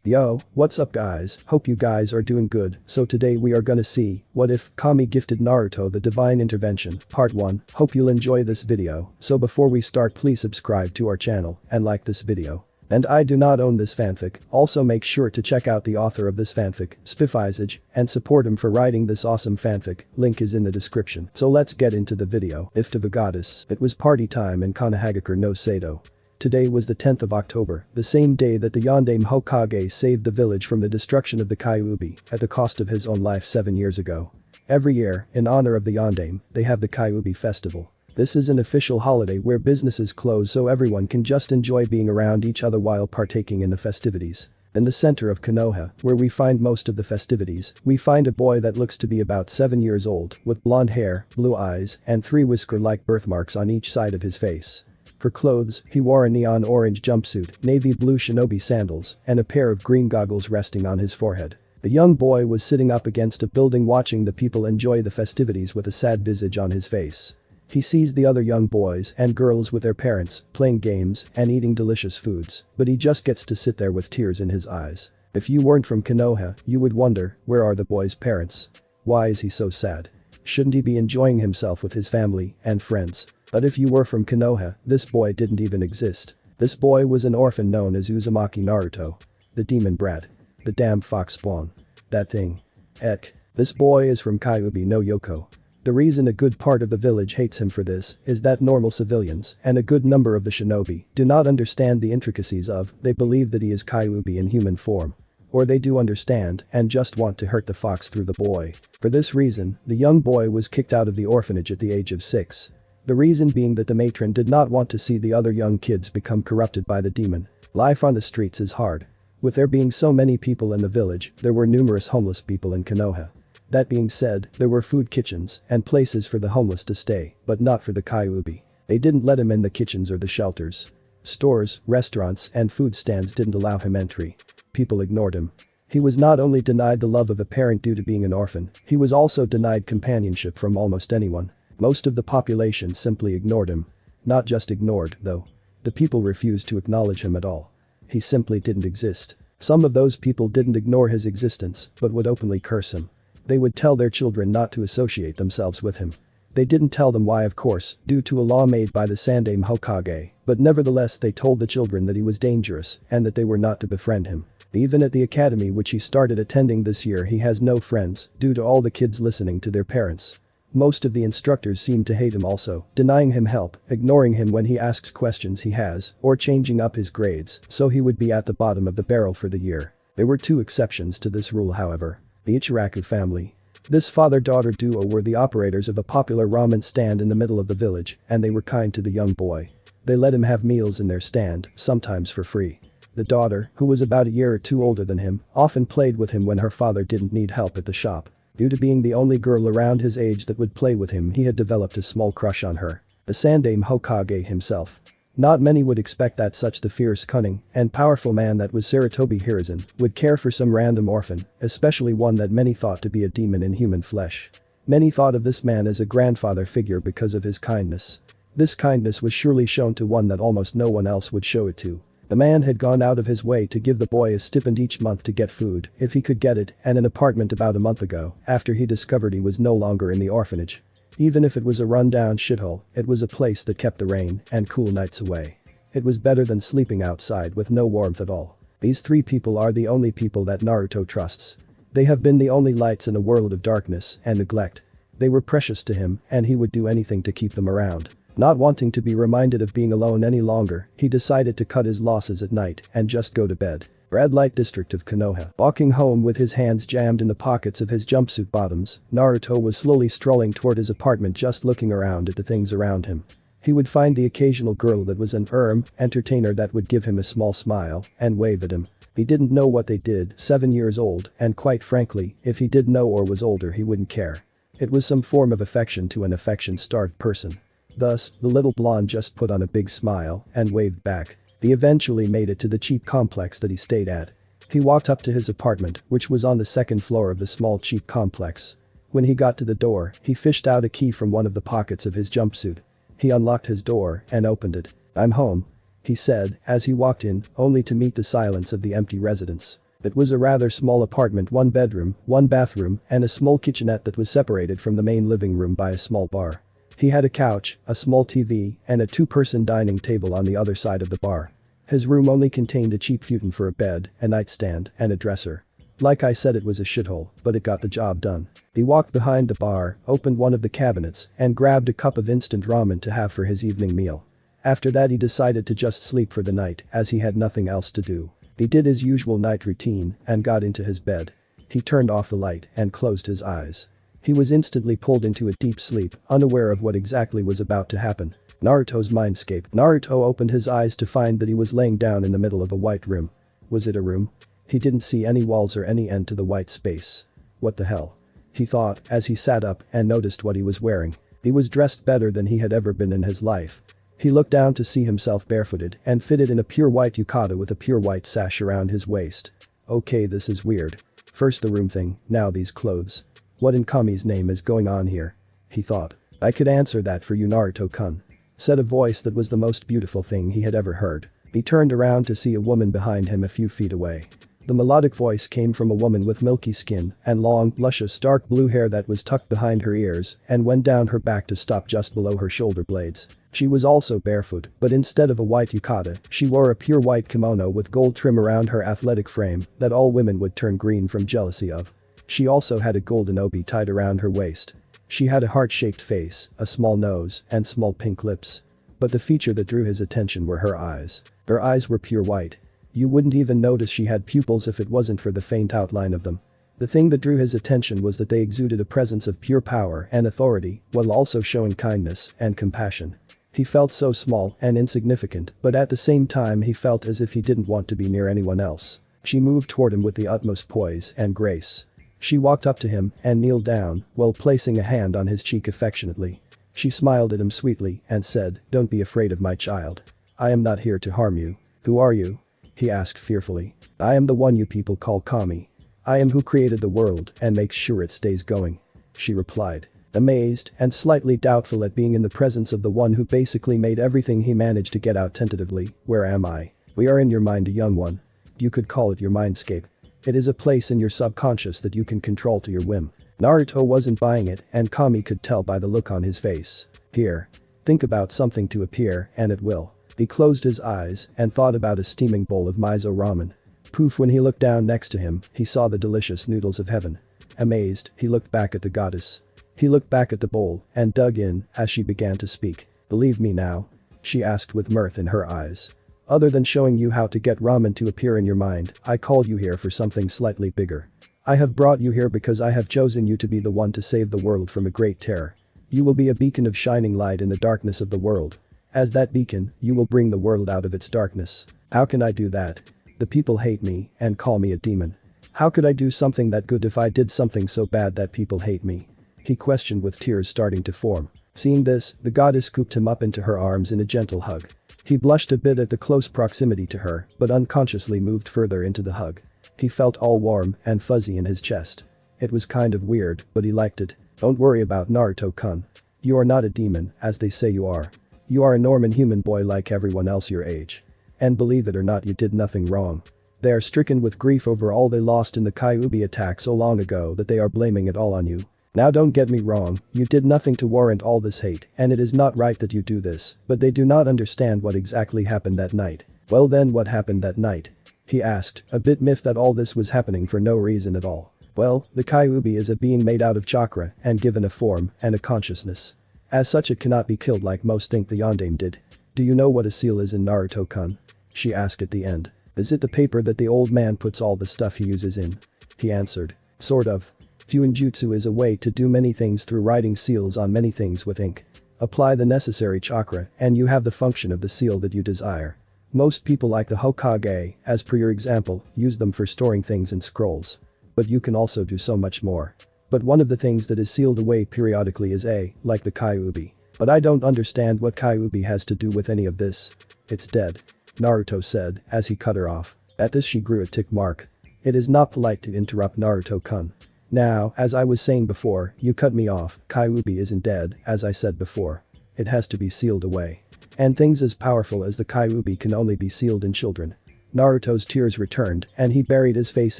Yo, what's up guys, hope you guys are doing good. So today we are gonna see, what if Kami gifted Naruto the divine intervention, part 1, hope you'll enjoy this video. So before we start please subscribe to our channel and like this video. And I do not own this fanfic, also make sure to check out the author of this fanfic, SpiffySage, and support him for writing this awesome fanfic, link is in the description. So let's get into the video. If to the goddess, it was party time in Konohagakure no Sado. Today was the 10th of October, the same day that the Yondaime Hokage saved the village from the destruction of the Kyuubi at the cost of his own life 7 years ago. Every year, in honor of the Yondaime, they have the Kyuubi festival. This is an official holiday where businesses close so everyone can just enjoy being around each other while partaking in the festivities. In the center of Konoha, where we find most of the festivities, we find a boy that looks to be about 7 years old, with blonde hair, blue eyes, and 3 whisker-like birthmarks on each side of his face. For clothes, he wore a neon orange jumpsuit, navy blue shinobi sandals, and a pair of green goggles resting on his forehead. The young boy was sitting up against a building watching the people enjoy the festivities with a sad visage on his face. He sees the other young boys and girls with their parents, playing games and eating delicious foods, but he just gets to sit there with tears in his eyes. If you weren't from Konoha, you would wonder, where are the boy's parents? Why is he so sad? Shouldn't he be enjoying himself with his family and friends? But if you were from Konoha, this boy didn't even exist. This boy was an orphan known as Uzumaki Naruto. The demon brat. The damn fox spawn. That thing. Eck. This boy is from Kyuubi no Yoko. The reason a good part of the village hates him for this is that normal civilians and a good number of the shinobi do not understand the intricacies of, they believe that he is Kyuubi in human form. Or they do understand and just want to hurt the fox through the boy. For this reason, the young boy was kicked out of the orphanage at the age of 6. The reason being that the matron did not want to see the other young kids become corrupted by the demon. Life on the streets is hard. With there being so many people in the village, there were numerous homeless people in Konoha. That being said, there were food kitchens and places for the homeless to stay, but not for the Kyuubi. They didn't let him in the kitchens or the shelters. Stores, restaurants, and food stands didn't allow him entry. People ignored him. He was not only denied the love of a parent due to being an orphan, he was also denied companionship from almost anyone. Most of the population simply ignored him. Not just ignored, though. The people refused to acknowledge him at all. He simply didn't exist. Some of those people didn't ignore his existence, but would openly curse him. They would tell their children not to associate themselves with him. They didn't tell them why, of course, due to a law made by the Yondaime Hokage, but nevertheless they told the children that he was dangerous and that they were not to befriend him. Even at the academy which he started attending this year he has no friends due to all the kids listening to their parents. Most of the instructors seem to hate him also, denying him help, ignoring him when he asks questions he has, or changing up his grades so he would be at the bottom of the barrel for the year. There were 2 exceptions to this rule however. The Ichiraku family. This father-daughter duo were the operators of a popular ramen stand in the middle of the village, and they were kind to the young boy. They let him have meals in their stand, sometimes for free. The daughter, who was about a year or 2 older than him, often played with him when her father didn't need help at the shop. Due to being the only girl around his age that would play with him he had developed a small crush on her. The Yondaime Hokage himself. Not many would expect that such the fierce, cunning, and powerful man that was Sarutobi Hiruzen would care for some random orphan, especially one that many thought to be a demon in human flesh. Many thought of this man as a grandfather figure because of his kindness. This kindness was surely shown to one that almost no one else would show it to. The man had gone out of his way to give the boy a stipend each month to get food, if he could get it, and an apartment about a month ago, after he discovered he was no longer in the orphanage. Even if it was a run-down shithole, it was a place that kept the rain and cool nights away. It was better than sleeping outside with no warmth at all. These 3 people are the only people that Naruto trusts. They have been the only lights in a world of darkness and neglect. They were precious to him, and he would do anything to keep them around. Not wanting to be reminded of being alone any longer, he decided to cut his losses at night and just go to bed. Red light district of Konoha. Walking home with his hands jammed in the pockets of his jumpsuit bottoms, Naruto was slowly strolling toward his apartment just looking around at the things around him. He would find the occasional girl that was an entertainer that would give him a small smile and wave at him. He didn't know what they did, 7 years old, and quite frankly, if he did know or was older he wouldn't care. It was some form of affection to an affection-starved person. Thus, the little blonde just put on a big smile and waved back. He eventually made it to the cheap complex that he stayed at. He walked up to his apartment, which was on the 2nd floor of the small cheap complex. When he got to the door, he fished out a key from one of the pockets of his jumpsuit. He unlocked his door and opened it. "I'm home," he said as he walked in, only to meet the silence of the empty residence. It was a rather small apartment, one bedroom, one bathroom, and a small kitchenette that was separated from the main living room by a small bar. He had a couch, a small TV, and a two-person dining table on the other side of the bar. His room only contained a cheap futon for a bed, a nightstand, and a dresser. Like I said, it was a shithole, but it got the job done. He walked behind the bar, opened one of the cabinets, and grabbed a cup of instant ramen to have for his evening meal. After that he decided to just sleep for the night as he had nothing else to do. He did his usual night routine and got into his bed. He turned off the light and closed his eyes. He was instantly pulled into a deep sleep, unaware of what exactly was about to happen. Naruto's mindscape. Naruto opened his eyes to find that he was laying down in the middle of a white room. Was it a room? He didn't see any walls or any end to the white space. What the hell? He thought as he sat up and noticed what he was wearing. He was dressed better than he had ever been in his life. He looked down to see himself barefooted and fitted in a pure white yukata with a pure white sash around his waist. Okay, this is weird. First the room thing, now these clothes. What in Kami's name is going on here? He thought. I could answer that for you, Naruto-kun, said a voice that was the most beautiful thing he had ever heard. He turned around to see a woman behind him a few feet away. The melodic voice came from a woman with milky skin and long, luscious dark blue hair that was tucked behind her ears and went down her back to stop just below her shoulder blades. She was also barefoot, but instead of a white yukata, she wore a pure white kimono with gold trim around her athletic frame that all women would turn green from jealousy of. She also had a golden obi tied around her waist. She had a heart-shaped face, a small nose, and small pink lips. But the feature that drew his attention were her eyes. Her eyes were pure white. You wouldn't even notice she had pupils if it wasn't for the faint outline of them. The thing that drew his attention was that they exuded a presence of pure power and authority while also showing kindness and compassion. He felt so small and insignificant, but at the same time he felt as if he didn't want to be near anyone else. She moved toward him with the utmost poise and grace. She walked up to him and kneeled down while placing a hand on his cheek affectionately. She smiled at him sweetly and said, "Don't be afraid of my child. I am not here to harm you." "Who are you?" he asked fearfully. "I am the one you people call Kami. I am who created the world and makes sure it stays going," she replied. Amazed and slightly doubtful at being in the presence of the one who basically made everything, he managed to get out tentatively, "Where am I?" "We are in your mind, a young one. You could call it your mindscape. It is a place in your subconscious that you can control to your whim." Naruto wasn't buying it and Kami could tell by the look on his face. "Here. Think about something to appear and it will." He closed his eyes and thought about a steaming bowl of miso ramen. Poof, when he looked down next to him, he saw the delicious noodles of heaven. Amazed, he looked back at the goddess. He looked back at the bowl and dug in as she began to speak. "Believe me now?" she asked with mirth in her eyes. "Other than showing you how to get ramen to appear in your mind, I called you here for something slightly bigger. I have brought you here because I have chosen you to be the one to save the world from a great terror. You will be a beacon of shining light in the darkness of the world. As that beacon, you will bring the world out of its darkness." "How can I do that? The people hate me and call me a demon. How could I do something that good if I did something so bad that people hate me?" he questioned with tears starting to form. Seeing this, the goddess scooped him up into her arms in a gentle hug. He blushed a bit at the close proximity to her, but unconsciously moved further into the hug. He felt all warm and fuzzy in his chest. It was kind of weird, but he liked it. "Don't worry about Naruto-kun. You are not a demon, as they say you are. You are a normal human boy like everyone else your age. And believe it or not, you did nothing wrong. They are stricken with grief over all they lost in the Kyuubi attack so long ago that they are blaming it all on you. Now don't get me wrong, you did nothing to warrant all this hate and it is not right that you do this, but they do not understand what exactly happened that night." "Well then, what happened that night?" he asked, a bit miffed that all this was happening for no reason at all. "Well, the Kyuubi is a being made out of chakra and given a form and a consciousness. As such, it cannot be killed like most think the Yondaime did." "Do you know what a seal is in Naruto-kun?" she asked at the end. "Is it the paper that the old man puts all the stuff he uses in?" he answered. "Sort of. Fuinjutsu is a way to do many things through writing seals on many things with ink. Apply the necessary chakra and you have the function of the seal that you desire. Most people like the Hokage, as per your example, use them for storing things in scrolls. But you can also do so much more. But one of the things that is sealed away periodically is like the Kyuubi. But I don't understand what Kyuubi has to do with any of this." "It's dead," Naruto said as he cut her off. At this she grew a tick mark. "It is not polite to interrupt, Naruto-kun. Now, as I was saying before, you cut me off. Kyuubi isn't dead, as I said before. It has to be sealed away. And things as powerful as the Kyuubi can only be sealed in children. Naruto's tears returned and he buried his face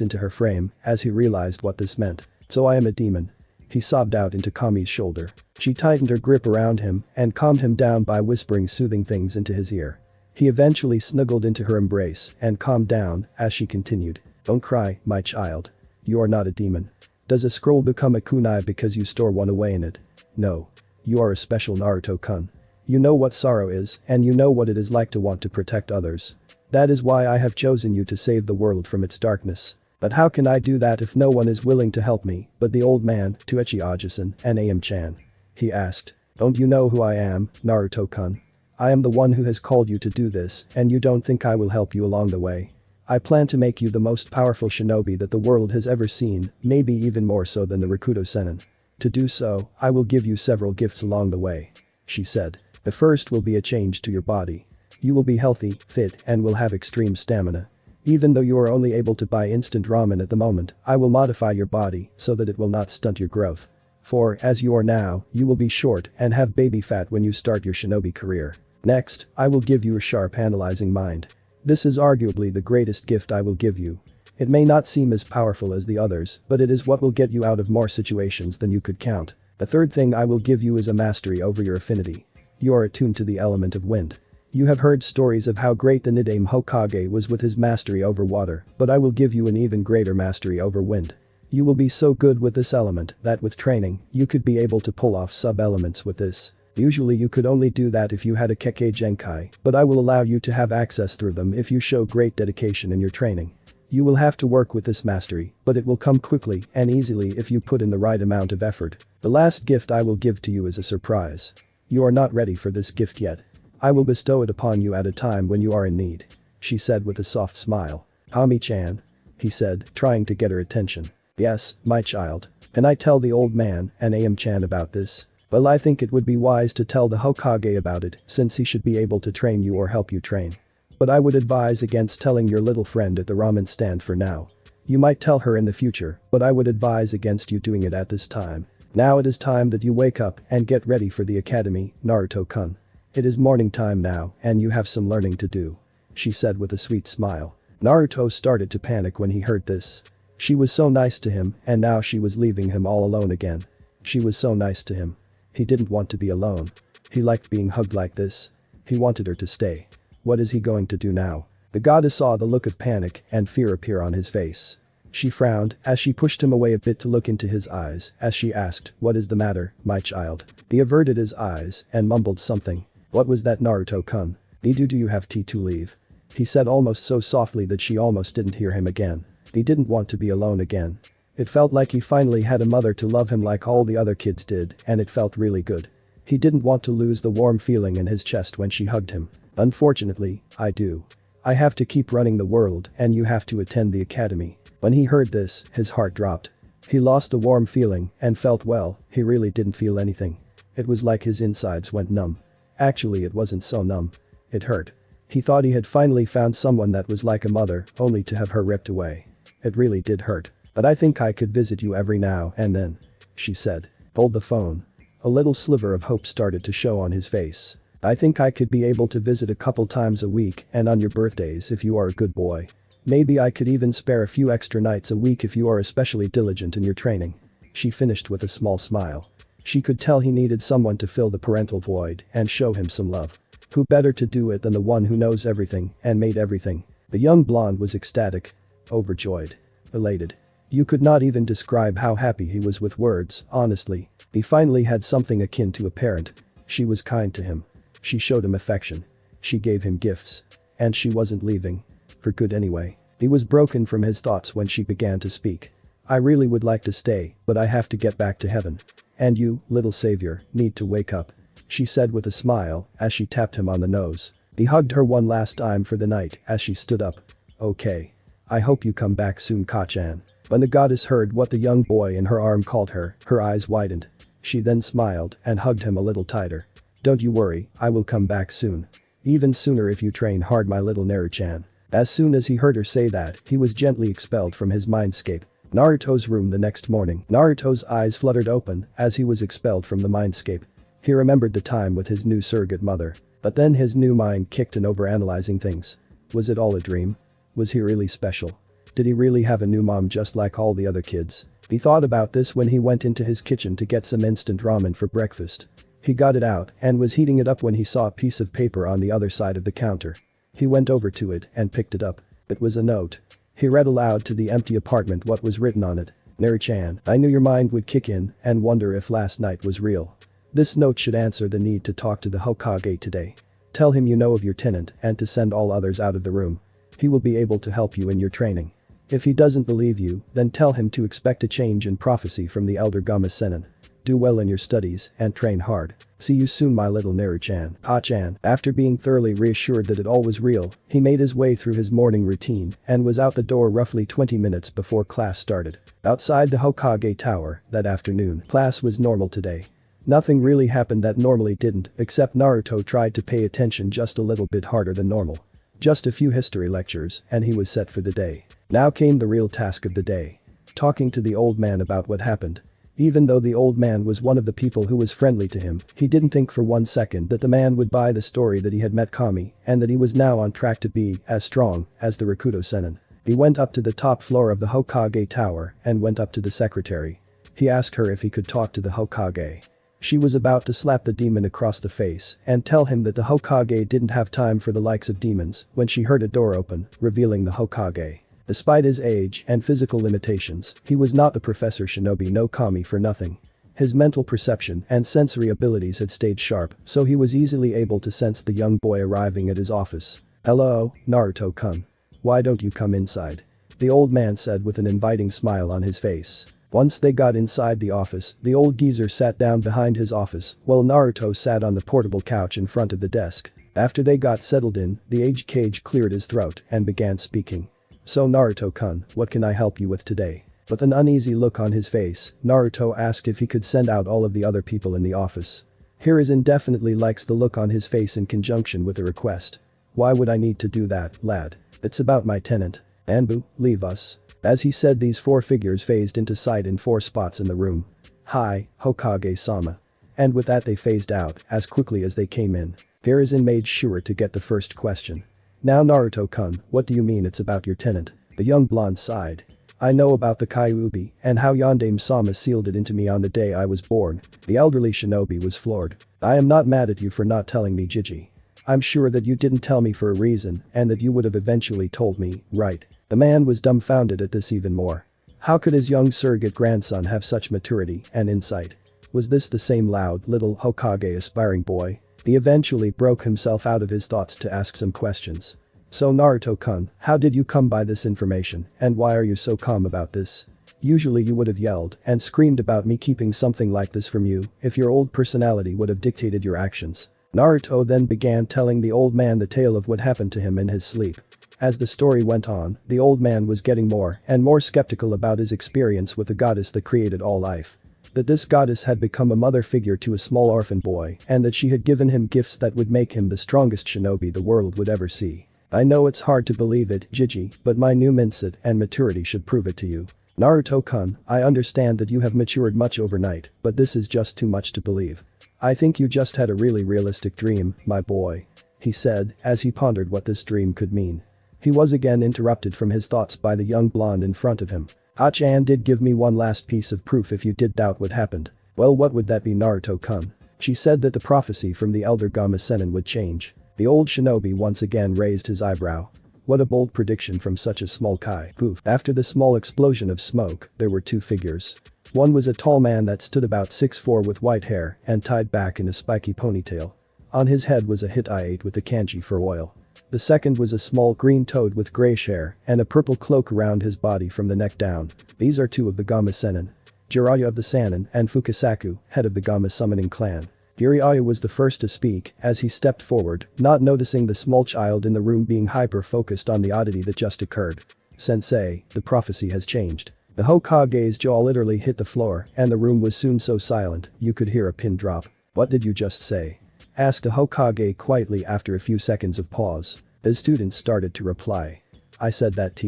into her frame as he realized what this meant. So I am a demon. He sobbed out into Kami's shoulder. She tightened her grip around him and calmed him down by whispering soothing things into his ear. He eventually snuggled into her embrace and calmed down as she continued. Don't cry, my child. You are not a demon. Does a scroll become a kunai because you store one away in it? No. You are a special Naruto-kun. You know what sorrow is and you know what it is like to want to protect others. That is why I have chosen you to save the world from its darkness. But how can I do that if no one is willing to help me but the old man, Tuechi Ajasan, and Am-chan? He asked. Don't you know who I am, Naruto-kun? I am the one who has called you to do this and you don't think I will help you along the way. I plan to make you the most powerful shinobi that the world has ever seen, maybe even more so than the Rakuto Sennin. To do so, I will give you several gifts along the way. She said. The first will be a change to your body. You will be healthy, fit, and will have extreme stamina. Even though you are only able to buy instant ramen at the moment, I will modify your body so that it will not stunt your growth. For, as you are now, you will be short and have baby fat when you start your shinobi career. Next, I will give you a sharp analyzing mind. This is arguably the greatest gift I will give you. It may not seem as powerful as the others, but it is what will get you out of more situations than you could count. The third thing I will give you is a mastery over your affinity. You are attuned to the element of wind. You have heard stories of how great the Nidaime Hokage was with his mastery over water, but I will give you an even greater mastery over wind. You will be so good with this element that with training, you could be able to pull off sub-elements with this. Usually you could only do that if you had a Kekkei Genkai, but I will allow you to have access through them if you show great dedication in your training. You will have to work with this mastery, but it will come quickly and easily if you put in the right amount of effort. The last gift I will give to you is a surprise. You are not ready for this gift yet. I will bestow it upon you at a time when you are in need. She said with a soft smile. Kami-chan? He said, trying to get her attention. Yes, my child. Can I tell the old man and Am-chan about this? Well, I think it would be wise to tell the Hokage about it since he should be able to train you or help you train. But I would advise against telling your little friend at the ramen stand for now. You might tell her in the future, but I would advise against you doing it at this time. Now it is time that you wake up and get ready for the academy, Naruto-kun. It is morning time now and you have some learning to do. She said with a sweet smile. Naruto started to panic when he heard this. She was so nice to him and now she was leaving him all alone again. She was so nice to him. He didn't want to be alone. He liked being hugged like this. He wanted her to stay. What is he going to do now? The goddess saw the look of panic and fear appear on his face. She frowned as she pushed him away a bit to look into his eyes as she asked, what is the matter, my child? He averted his eyes and mumbled something. What was that, Naruto-kun? Do you have tea to leave? He said almost so softly that she almost didn't hear him again. He didn't want to be alone again. It felt like he finally had a mother to love him like all the other kids did and it felt really good. He didn't want to lose the warm feeling in his chest when she hugged him. Unfortunately, I do. I have to keep running the world and you have to attend the academy. When he heard this, his heart dropped. He lost the warm feeling and felt well, he really didn't feel anything. It was like his insides went numb. Actually, it wasn't so numb. It hurt. He thought he had finally found someone that was like a mother, only to have her ripped away. It really did hurt. But I think I could visit you every now and then. She said. Hold the phone. A little sliver of hope started to show on his face. I think I could be able to visit a couple times a week and on your birthdays if you are a good boy. Maybe I could even spare a few extra nights a week if you are especially diligent in your training. She finished with a small smile. She could tell he needed someone to fill the parental void and show him some love. Who better to do it than the one who knows everything and made everything? The young blonde was ecstatic. Overjoyed. Elated. You could not even describe how happy he was with words, honestly. He finally had something akin to a parent. She was kind to him. She showed him affection. She gave him gifts. And she wasn't leaving. For good anyway. He was broken from his thoughts when she began to speak. I really would like to stay, but I have to get back to heaven. And you, little savior, need to wake up. She said with a smile as she tapped him on the nose. He hugged her one last time for the night as she stood up. Okay. I hope you come back soon, Ka-chan. When the goddess heard what the young boy in her arm called her eyes widened. She then smiled and hugged him a little tighter. Don't you worry, I will come back soon. Even sooner if you train hard, my little Naru-chan. As soon as he heard her say that, he was gently expelled from his mindscape. Naruto's room the next morning. Naruto's eyes fluttered open as he was expelled from the mindscape. He remembered the time with his new surrogate mother. But then his new mind kicked in overanalyzing things. Was it all a dream? Was he really special? Did he really have a new mom just like all the other kids? He thought about this when he went into his kitchen to get some instant ramen for breakfast. He got it out and was heating it up when he saw a piece of paper on the other side of the counter. He went over to it and picked it up. It was a note. He read aloud to the empty apartment what was written on it. Neri-chan, I knew your mind would kick in and wonder if last night was real. This note should answer the need to talk to the Hokage today. Tell him you know of your tenant and to send all others out of the room. He will be able to help you in your training. If he doesn't believe you, then tell him to expect a change in prophecy from the elder Gama-senin. Do well in your studies and train hard. See you soon my little Naru-chan. Ha-chan. After being thoroughly reassured that it all was real, he made his way through his morning routine and was out the door roughly 20 minutes before class started. Outside the Hokage Tower, that afternoon, class was normal today. Nothing really happened that normally didn't, except Naruto tried to pay attention just a little bit harder than normal. Just a few history lectures and he was set for the day. Now came the real task of the day. Talking to the old man about what happened. Even though the old man was one of the people who was friendly to him, he didn't think for 1 second that the man would buy the story that he had met Kami and that he was now on track to be as strong as the Rakuto Sennin. He went up to the top floor of the Hokage Tower and went up to the secretary. He asked her if he could talk to the Hokage. She was about to slap the demon across the face and tell him that the Hokage didn't have time for the likes of demons when she heard a door open, revealing the Hokage. Despite his age and physical limitations, he was not the Professor Shinobi no Kami for nothing. His mental perception and sensory abilities had stayed sharp, so he was easily able to sense the young boy arriving at his office. Hello, Naruto-kun. Why don't you come inside? The old man said with an inviting smile on his face. Once they got inside the office, the old geezer sat down behind his office while Naruto sat on the portable couch in front of the desk. After they got settled in, the aged Kage cleared his throat and began speaking. So Naruto-kun, what can I help you with today? With an uneasy look on his face, Naruto asked if he could send out all of the other people in the office. Hiruzen definitely likes the look on his face in conjunction with the request. Why would I need to do that, lad? It's about my tenant. Anbu, leave us. As he said, these 4 figures phased into sight in 4 spots in the room. Hi, Hokage-sama. And with that they phased out as quickly as they came in. Hiruzen made sure to get the first question. Now Naruto-kun, what do you mean it's about your tenant? The young blonde sighed. I know about the Kyuubi and how Yondaime-sama sealed it into me on the day I was born. The elderly shinobi was floored. I am not mad at you for not telling me, Jiji. I'm sure that you didn't tell me for a reason and that you would have eventually told me, right? The man was dumbfounded at this even more. How could his young surrogate grandson have such maturity and insight? Was this the same loud little Hokage aspiring boy? He eventually broke himself out of his thoughts to ask some questions. So Naruto-kun, how did you come by this information and why are you so calm about this? Usually you would have yelled and screamed about me keeping something like this from you if your old personality would have dictated your actions. Naruto then began telling the old man the tale of what happened to him in his sleep. As the story went on, the old man was getting more and more skeptical about his experience with the goddess that created all life. That this goddess had become a mother figure to a small orphan boy and that she had given him gifts that would make him the strongest shinobi the world would ever see. I know it's hard to believe it, Jiji, but my new mindset and maturity should prove it to you. Naruto-kun, I understand that you have matured much overnight, but this is just too much to believe. I think you just had a really realistic dream, my boy. He said as he pondered what this dream could mean. He was again interrupted from his thoughts by the young blonde in front of him. Ha-chan did give me one last piece of proof if you did doubt what happened. Well, what would that be, Naruto-kun? She said that the prophecy from the elder Gama-senin would change. The old shinobi once again raised his eyebrow. What a bold prediction from such a small Kai. Poof. After the small explosion of smoke, there were 2 figures. One was a tall man that stood about 6'4" with white hair and tied back in a spiky ponytail. On his head was a Hittite with the kanji for oil. The second was a small green toad with grayish hair and a purple cloak around his body from the neck down. These are 2 of the Gama-senin. Jiraiya of the Sannin and Fukasaku, head of the Gama summoning clan. Jiraiya was the first to speak as he stepped forward, not noticing the small child in the room being hyper-focused on the oddity that just occurred. Sensei, the prophecy has changed. The Hokage's jaw literally hit the floor and the room was soon so silent you could hear a pin drop. What did you just say? Asked the Hokage quietly after a few seconds of pause. The students started to reply. I said that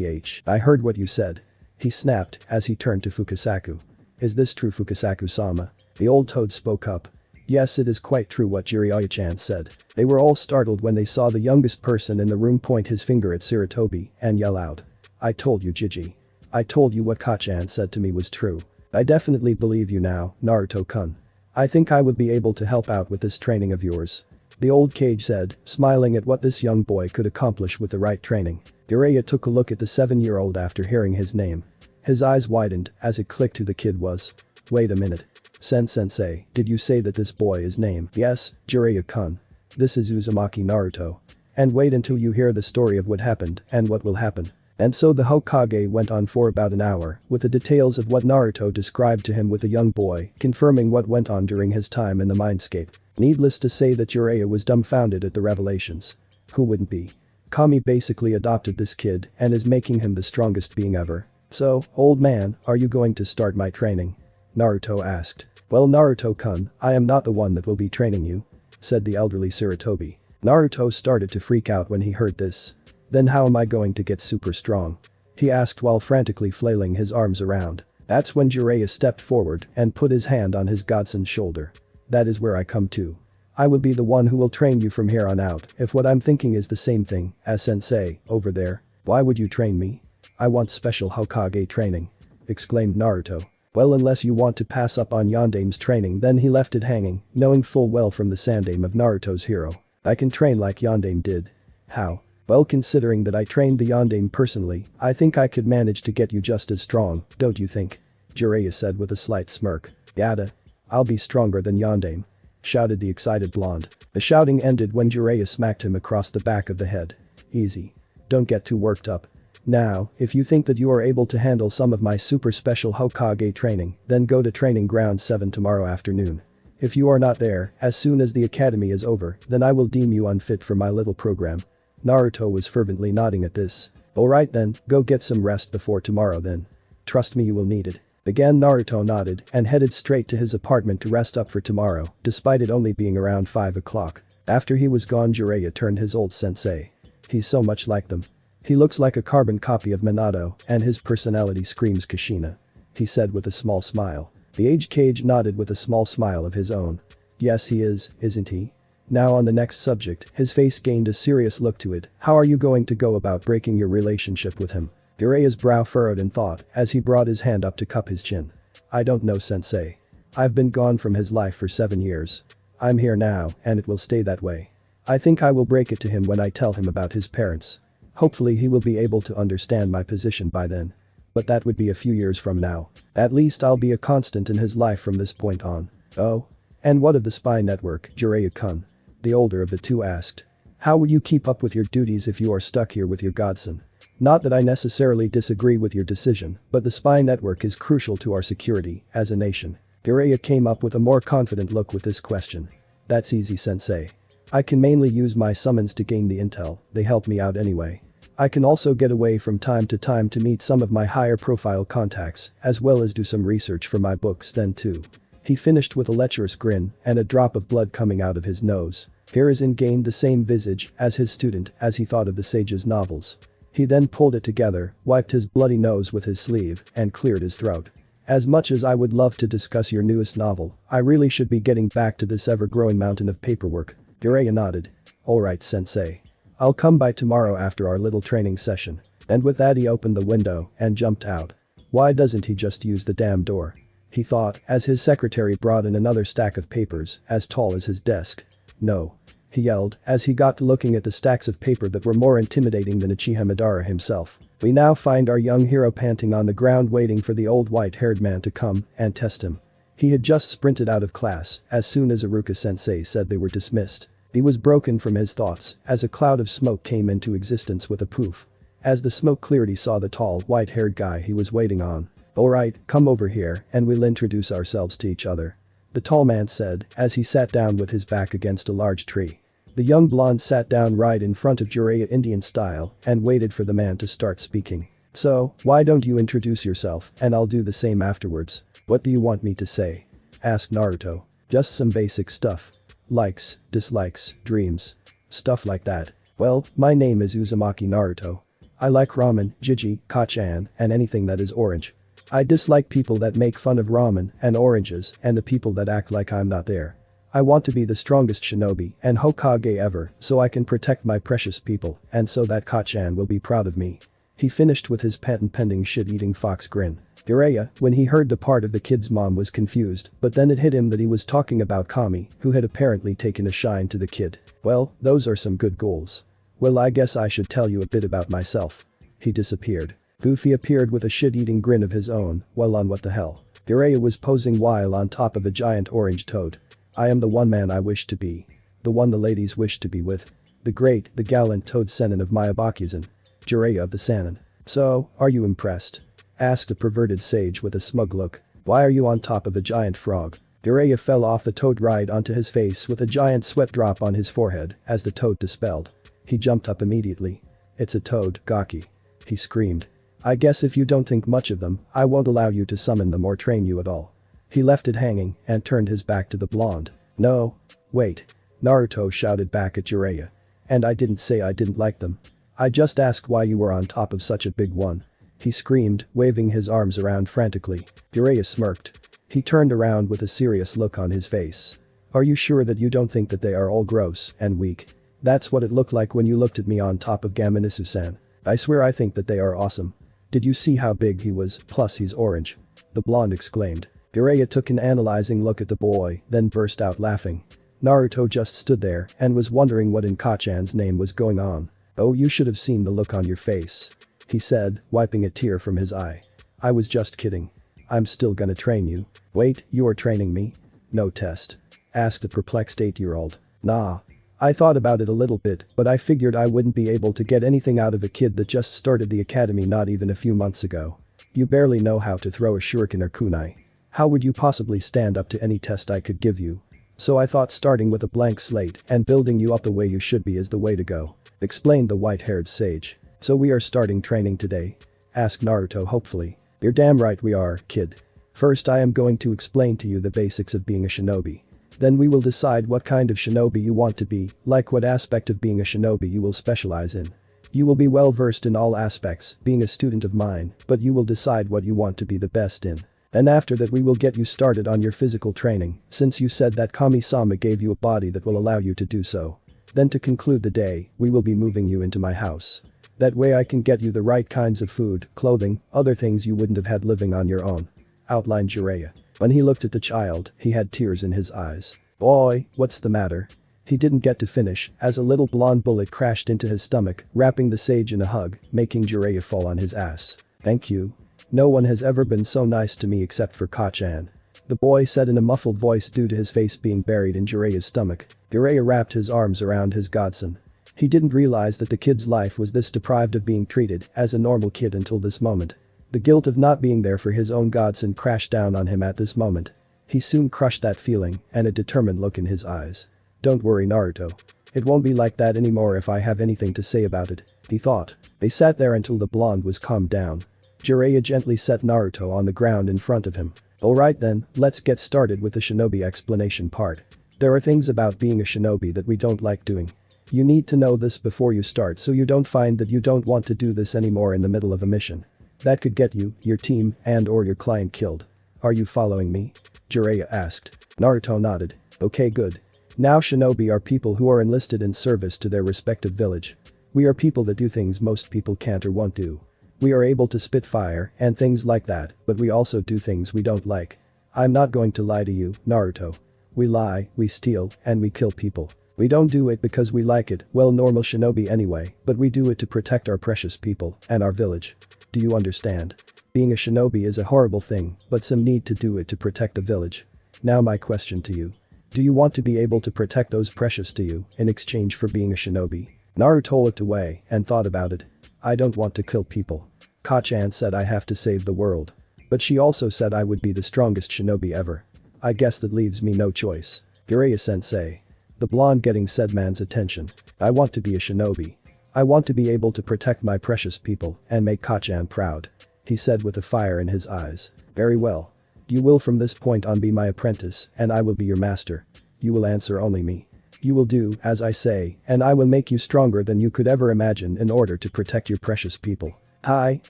I heard what you said. He snapped as he turned to Fukasaku. Is this true, Fukasaku-sama? The old toad spoke up. Yes, it is quite true what Jiraiya-chan said. They were all startled when they saw the youngest person in the room point his finger at Sarutobi and yell out. I told you, Jiji. I told you what Kachan said to me was true. I definitely believe you now, Naruto-kun. I think I would be able to help out with this training of yours. The old Kage said, smiling at what this young boy could accomplish with the right training. Jiraiya took a look at the 7-year-old after hearing his name. His eyes widened as it clicked who the kid was. Wait a minute. Sensei, did you say that this boy is named? Yes, Jiraiya-kun. This is Uzumaki Naruto. And wait until you hear the story of what happened and what will happen. And so the Hokage went on for about an hour with the details of what Naruto described to him with the young boy, confirming what went on during his time in the mindscape. Needless to say that Jiraiya was dumbfounded at the revelations. Who wouldn't be? Kami basically adopted this kid and is making him the strongest being ever. So, old man, are you going to start my training? Naruto asked. Well, Naruto-kun, I am not the one that will be training you, said the elderly Sarutobi. Naruto started to freak out when he heard this. Then how am I going to get super strong? He asked while frantically flailing his arms around. That's when Jiraiya stepped forward and put his hand on his godson's shoulder. That is where I come to. I will be the one who will train you from here on out if what I'm thinking is the same thing as sensei over there. Why would you train me? I want special Hokage training, exclaimed Naruto. Well, unless you want to pass up on Yandame's training, then he left it hanging, knowing full well from the sandame of Naruto's hero. I can train like Yandame did. How? Well, considering that I trained the Yandame personally, I think I could manage to get you just as strong, don't you think? Jiraiya said with a slight smirk. Yada. I'll be stronger than Yandame, shouted the excited blonde. The shouting ended when Jiraiya smacked him across the back of the head. Easy. Don't get too worked up. Now, if you think that you are able to handle some of my super special Hokage training, then go to training ground 7 tomorrow afternoon. If you are not there, as soon as the academy is over, then I will deem you unfit for my little program. Naruto was fervently nodding at this. Alright then, go get some rest before tomorrow then. Trust me, you will need it. Again, Naruto nodded and headed straight to his apartment to rest up for tomorrow, despite it only being around 5 o'clock. After he was gone, Jiraiya turned his old sensei. He's so much like them. He looks like a carbon copy of Minato and his personality screams Kushina, he said with a small smile. The aged Kage nodded with a small smile of his own. Yes, he is, isn't he? Now on the next subject, his face gained a serious look to it. How are you going to go about breaking your relationship with him? Jiraiya's brow furrowed in thought as he brought his hand up to cup his chin. I don't know, sensei. I've been gone from his life for 7 years. I'm here now and it will stay that way. I think I will break it to him when I tell him about his parents. Hopefully he will be able to understand my position by then. But that would be a few years from now. At least I'll be a constant in his life from this point on. Oh? And what of the spy network, Jiraiya-kun? The older of the two asked. How will you keep up with your duties if you are stuck here with your godson? Not that I necessarily disagree with your decision, but the spy network is crucial to our security as a nation. Jiraiya came up with a more confident look with this question. That's easy, sensei. I can mainly use my summons to gain the intel, they help me out anyway. I can also get away from time to meet some of my higher profile contacts, as well as do some research for my books then too. He finished with a lecherous grin and a drop of blood coming out of his nose. Hiruzen gained the same visage as his student as he thought of the sage's novels. He then pulled it together, wiped his bloody nose with his sleeve, and cleared his throat. As much as I would love to discuss your newest novel, I really should be getting back to this ever-growing mountain of paperwork. Jiraiya nodded. Alright, sensei. I'll come by tomorrow after our little training session. And with that he opened the window and jumped out. Why doesn't he just use the damn door? He thought as his secretary brought in another stack of papers as tall as his desk. No. He yelled as he got to looking at the stacks of paper that were more intimidating than Uchiha Madara himself. We now find our young hero panting on the ground waiting for the old white-haired man to come and test him. He had just sprinted out of class as soon as Iruka-sensei said they were dismissed. He was broken from his thoughts as a cloud of smoke came into existence with a poof. As the smoke cleared, he saw the tall, white-haired guy he was waiting on. Alright, come over here and we'll introduce ourselves to each other, the tall man said as he sat down with his back against a large tree. The young blonde sat down right in front of Jiraiya Indian style and waited for the man to start speaking. So, why don't you introduce yourself and I'll do the same afterwards. What do you want me to say? Asked Naruto. Just some basic stuff. Likes, dislikes, dreams. Stuff like that. Well, my name is Uzumaki Naruto. I like ramen, jiji, kachan, and anything that is orange. I dislike people that make fun of ramen and oranges and the people that act like I'm not there. I want to be the strongest shinobi and Hokage ever so I can protect my precious people and so that Kachan will be proud of me. He finished with his patent-pending shit-eating fox grin. Jiraiya, when he heard the part of the kid's mom, was confused, but then it hit him that he was talking about Kami, who had apparently taken a shine to the kid. Well, those are some good goals. Well, I guess I should tell you a bit about myself. He disappeared. Goofy appeared with a shit-eating grin of his own, well on what the hell. Jiraiya was posing while on top of a giant orange toad. I am the one man I wish to be. The one the ladies wish to be with. The great, the gallant Toad Sennin of Myabakuzen. Jiraiya of the Sannin. So, are you impressed? Asked a perverted sage with a smug look. Why are you on top of a giant frog? Jiraiya fell off the toad right onto his face with a giant sweat drop on his forehead as the toad dispelled. He jumped up immediately. It's a toad, Gaki. He screamed. I guess if you don't think much of them, I won't allow you to summon them or train you at all. He left it hanging and turned his back to the blonde. No. Wait. Naruto shouted back at Jiraiya. And I didn't say I didn't like them. I just asked why you were on top of such a big one. He screamed, waving his arms around frantically. Jiraiya smirked. He turned around with a serious look on his face. Are you sure that you don't think that they are all gross and weak? That's what it looked like when you looked at me on top of Gamanisu-san. I swear I think that they are awesome. Did you see how big he was, plus he's orange? The blonde exclaimed. Jiraiya took an analyzing look at the boy, then burst out laughing. Naruto just stood there and was wondering what in Kachan's name was going on. Oh, you should have seen the look on your face. He said, wiping a tear from his eye. I was just kidding. I'm still gonna train you. Wait, you are training me? No test. Asked the perplexed 8-year-old. Nah. I thought about it a little bit, but I figured I wouldn't be able to get anything out of a kid that just started the academy not even a few months ago. You barely know how to throw a shuriken or kunai. How would you possibly stand up to any test I could give you? So I thought starting with a blank slate and building you up the way you should be is the way to go. Explained the white-haired sage. So we are starting training today? Asked Naruto hopefully. You're damn right we are, kid. First I am going to explain to you the basics of being a shinobi. Then we will decide what kind of shinobi you want to be, like what aspect of being a shinobi you will specialize in. You will be well versed in all aspects, being a student of mine, but you will decide what you want to be the best in. And after that we will get you started on your physical training, since you said that Kami-sama gave you a body that will allow you to do so. Then to conclude the day, we will be moving you into my house. That way I can get you the right kinds of food, clothing, other things you wouldn't have had living on your own. Outlined Jiraiya. When he looked at the child, he had tears in his eyes. Boy, what's the matter? He didn't get to finish as a little blonde bullet crashed into his stomach, wrapping the sage in a hug, making Jiraiya fall on his ass. Thank you. No one has ever been so nice to me except for Kachan. The boy said in a muffled voice due to his face being buried in Jiraiya's stomach. Jiraiya wrapped his arms around his godson. He didn't realize that the kid's life was this deprived of being treated as a normal kid until this moment. The guilt of not being there for his own godson crashed down on him at this moment. He soon crushed that feeling and a determined look in his eyes. Don't worry, Naruto. It won't be like that anymore if I have anything to say about it, he thought. They sat there until the blonde was calmed down. Jiraiya gently set Naruto on the ground in front of him. Alright then, let's get started with the shinobi explanation part. There are things about being a shinobi that we don't like doing. You need to know this before you start so you don't find that you don't want to do this anymore in the middle of a mission. That could get you, your team, and or your client killed. Are you following me? Jiraiya asked. Naruto nodded. Okay, good. Now shinobi are people who are enlisted in service to their respective village. We are people that do things most people can't or won't do. We are able to spit fire and things like that, but we also do things we don't like. I'm not going to lie to you, Naruto. We lie, we steal, and we kill people. We don't do it because we like it, well normal shinobi anyway, but we do it to protect our precious people and our village. Do you understand? Being a shinobi is a horrible thing, but some need to do it to protect the village. Now my question to you. Do you want to be able to protect those precious to you in exchange for being a shinobi? Naruto looked away and thought about it. I don't want to kill people. Kachan said I have to save the world. But she also said I would be the strongest shinobi ever. I guess that leaves me no choice. Jiraiya-sensei. The blonde getting said man's attention. I want to be a shinobi. I want to be able to protect my precious people and make Kachan proud. He said with a fire in his eyes. Very well. You will from this point on be my apprentice and I will be your master. You will answer only me. You will do as I say and I will make you stronger than you could ever imagine in order to protect your precious people. Hi,